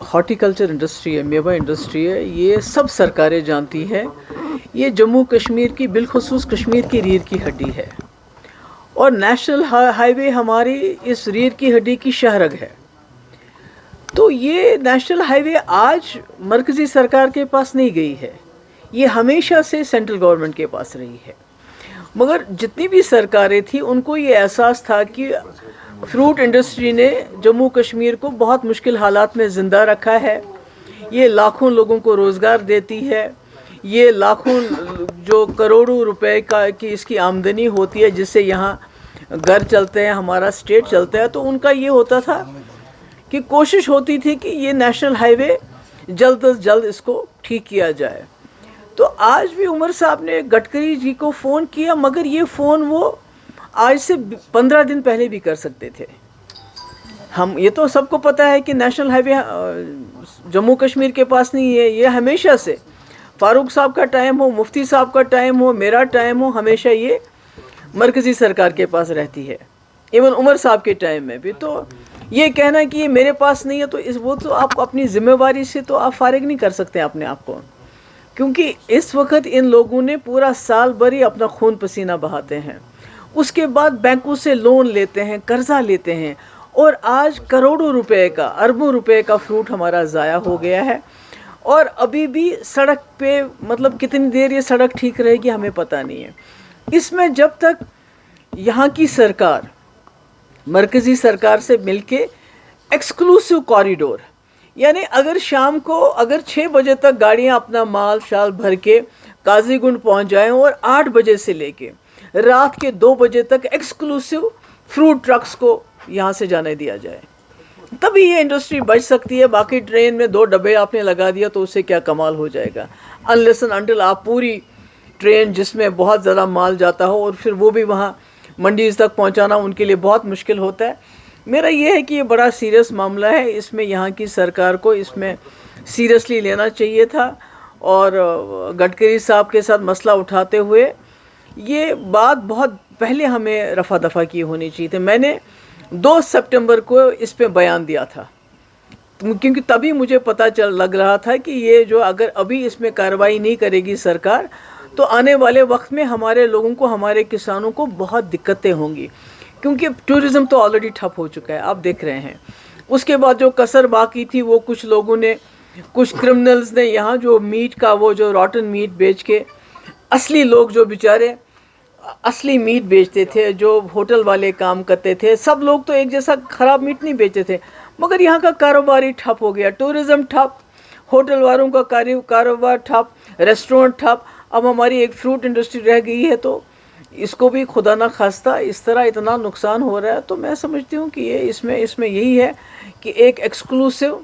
Horticulture industry है, मेवा industry है, ये सब सरकारें जानती हैं। ये जम्मू कश्मीर की बिलखुसूस कश्मीर की रीढ़ की हड्डी है और नेशनल हाईवे हमारी इस रीढ़ की हड्डी की शहरग है। तो ये नेशनल हाईवे आज मरकज़ी सरकार के पास नहीं गई है, ये हमेशा से सेंट्रल गवर्नमेंट के पास रही है। मगर जितनी भी सरकारें थी उनको ये एहसास था कि फ्रूट इंडस्ट्री ने जम्मू कश्मीर को बहुत मुश्किल हालात में ज़िंदा रखा है। ये लाखों लोगों को रोज़गार देती है, ये लाखों जो करोड़ों रुपए की इसकी आमदनी होती है जिससे यहाँ घर चलते हैं, हमारा स्टेट चलता है। तो उनका ये होता था कि कोशिश होती थी कि ये नेशनल हाईवे जल्द से जल्द इसको ठीक किया जाए। तो आज भी उमर साहब ने गडकरी जी को फ़ोन किया, मगर ये फ़ोन वो आज से 15 दिन पहले भी कर सकते थे। हम ये तो सबको पता है कि नेशनल हाईवे जम्मू कश्मीर के पास नहीं है। ये हमेशा से फारूक साहब का टाइम हो, मुफ्ती साहब का टाइम हो, मेरा टाइम हो, हमेशा ये मरकज़ी सरकार के पास रहती है। इवन उमर साहब के टाइम में भी। तो ये कहना कि ये मेरे पास नहीं है, तो वो तो आप अपनी ज़िम्मेवारी से तो आप फारिग नहीं कर सकते अपने आप को, क्योंकि इस वक्त इन लोगों ने पूरा साल भर ही अपना खून पसीना बहाते हैं। उसके बाद बैंकों से लोन लेते हैं, कर्जा लेते हैं, और आज करोड़ों रुपए का, अरबों रुपए का फ्रूट हमारा ज़ाया हो गया है। और अभी भी सड़क पे, मतलब कितनी देर ये सड़क ठीक रहेगी हमें पता नहीं है। इसमें जब तक यहाँ की सरकार मरकज़ी सरकार से मिलके एक्सक्लूसिव कॉरिडोर, यानी अगर शाम को अगर 6 बजे तक गाड़ियाँ अपना माल शाल भर के काजीगुंड पहुँच जाएँ और 8 बजे से लेके रात के 2 बजे तक एक्सक्लूसिव फ्रूट ट्रक्स को यहाँ से जाने दिया जाए, तभी ये इंडस्ट्री बच सकती है। बाकी ट्रेन में 2 डब्बे आपने लगा दिया तो उससे क्या कमाल हो जाएगा। अनलेस एंड अनटिल आप पूरी ट्रेन जिसमें बहुत ज़्यादा माल जाता हो और फिर वो भी वहाँ मंडीज़ तक पहुँचाना उनके लिए बहुत मुश्किल होता है। मेरा ये है कि ये बड़ा सीरियस मामला है, इसमें यहाँ की सरकार को इसमें सीरियसली लेना चाहिए था। और गडकरी साहब के साथ मसला उठाते हुए ये बात बहुत पहले हमें रफ़ा दफ़ा की होनी चाहिए थी। मैंने 2 सितंबर को इस पे बयान दिया था, क्योंकि तभी मुझे पता लग रहा था कि ये जो अगर अभी इसमें कार्रवाई नहीं करेगी सरकार, तो आने वाले वक्त में हमारे लोगों को, हमारे किसानों को बहुत दिक्कतें होंगी, क्योंकि टूरिज़्म तो ऑलरेडी ठप हो चुका है, आप देख रहे हैं। उसके बाद जो कसर बाकी थी वो कुछ लोगों ने, कुछ क्रिमिनल्स ने यहाँ जो मीट का, वो जो रॉटन मीट बेच के, असली लोग जो बेचारे असली मीट बेचते थे, जो होटल वाले काम करते थे, सब लोग तो एक जैसा ख़राब मीट नहीं बेचते थे, मगर यहाँ का कारोबार ही ठप हो गया। टूरिज़्म ठप, होटल वालों का कारोबार ठप, रेस्टोरेंट ठप। अब हमारी एक फ्रूट इंडस्ट्री रह गई है, तो इसको भी खुदा ना खास्ता इस तरह इतना नुकसान हो रहा है। तो मैं समझती हूँ कि ये इसमें यही है कि एक एक्सक्लूसिव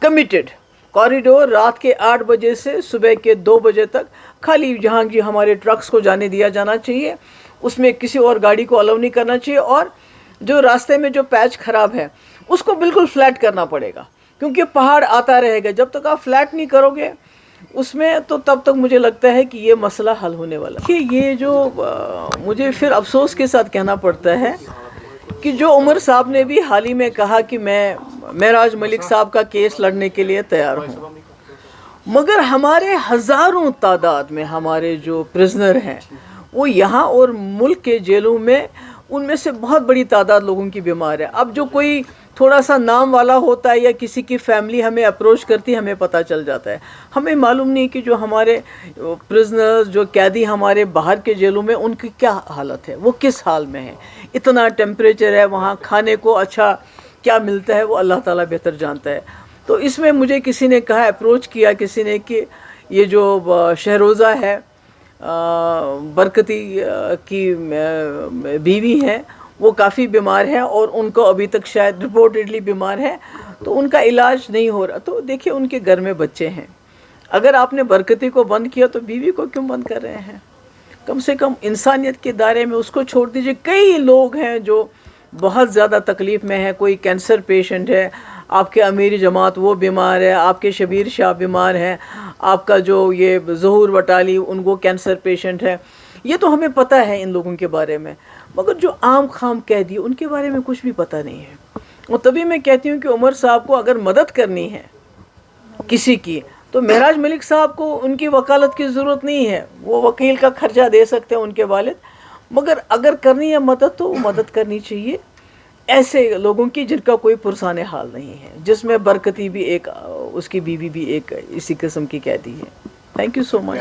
कमिटेड कॉरिडोर रात के 8 बजे से सुबह के 2 बजे तक खाली जहाँ की हमारे ट्रक्स को जाने दिया जाना चाहिए, उसमें किसी और गाड़ी को अलाउ नहीं करना चाहिए। और जो रास्ते में जो पैच ख़राब है उसको बिल्कुल फ्लैट करना पड़ेगा, क्योंकि पहाड़ आता रहेगा। जब तक आप फ्लैट नहीं करोगे उसमें, तो तब तक मुझे लगता है कि ये मसला हल होने वाला है। ये जो मुझे फिर अफसोस के साथ कहना पड़ता है कि जो उमर साहब ने भी हाल ही में कहा कि मैं महराज मलिक साहब का केस लड़ने के लिए तैयार हूँ, मगर हमारे हज़ारों तादाद में हमारे जो प्रिजनर हैं वो यहाँ और मुल्क के जेलों में, उनमें से बहुत बड़ी तादाद लोगों की बीमार है। अब जो कोई थोड़ा सा नाम वाला होता है या किसी की फैमिली हमें अप्रोच करती है, हमें पता चल जाता है। हमें मालूम नहीं कि जो हमारे प्रिजनर्स, जो कैदी हमारे बाहर के जेलों में, उनकी क्या हालत है, वो किस हाल में है। इतना टेम्परेचर है वहाँ, खाने को अच्छा क्या मिलता है वो अल्लाह ताला बेहतर जानता है। तो इसमें मुझे किसी ने कहा, अप्रोच किया किसी ने, कि ये जो शहरोज़ा है, बरकती की बीवी हैं, वो काफ़ी बीमार हैं और उनको अभी तक शायद रिपोर्टेडली बीमार है, तो उनका इलाज नहीं हो रहा। तो देखिए उनके घर में बच्चे हैं, अगर आपने बरकती को बंद किया तो बीवी को क्यों बंद कर रहे हैं? कम से कम इंसानियत के दायरे में उसको छोड़ दीजिए। कई लोग हैं जो बहुत ज़्यादा तकलीफ़ में है, कोई कैंसर पेशेंट है, आपके अमीरी जमात वो बीमार है, आपके शबीर शाह बीमार हैं, आपका जो ये ज़हूर वटाली उनको कैंसर पेशेंट है। ये तो हमें पता है इन लोगों के बारे में, मगर जो आम खाम कैदी उनके बारे में कुछ भी पता नहीं है। اور تبھی میں کہتی ہوں کہ عمر صاحب کو اگر مدد کرنی ہے کسی کی تو معراج ملک صاحب کو ان کی وکالت کی ضرورت نہیں ہے، وہ وکیل کا خرچہ دے سکتے ہیں ان کے والد، مگر اگر کرنی ہے مدد تو وہ مدد کرنی چاہیے ایسے لوگوں کی جن کا کوئی پرسان حال نہیں ہے، جس میں برکتی بھی ایک، اس کی بیوی بھی ایک اسی قسم کی قیدی ہے۔ Thank you so much.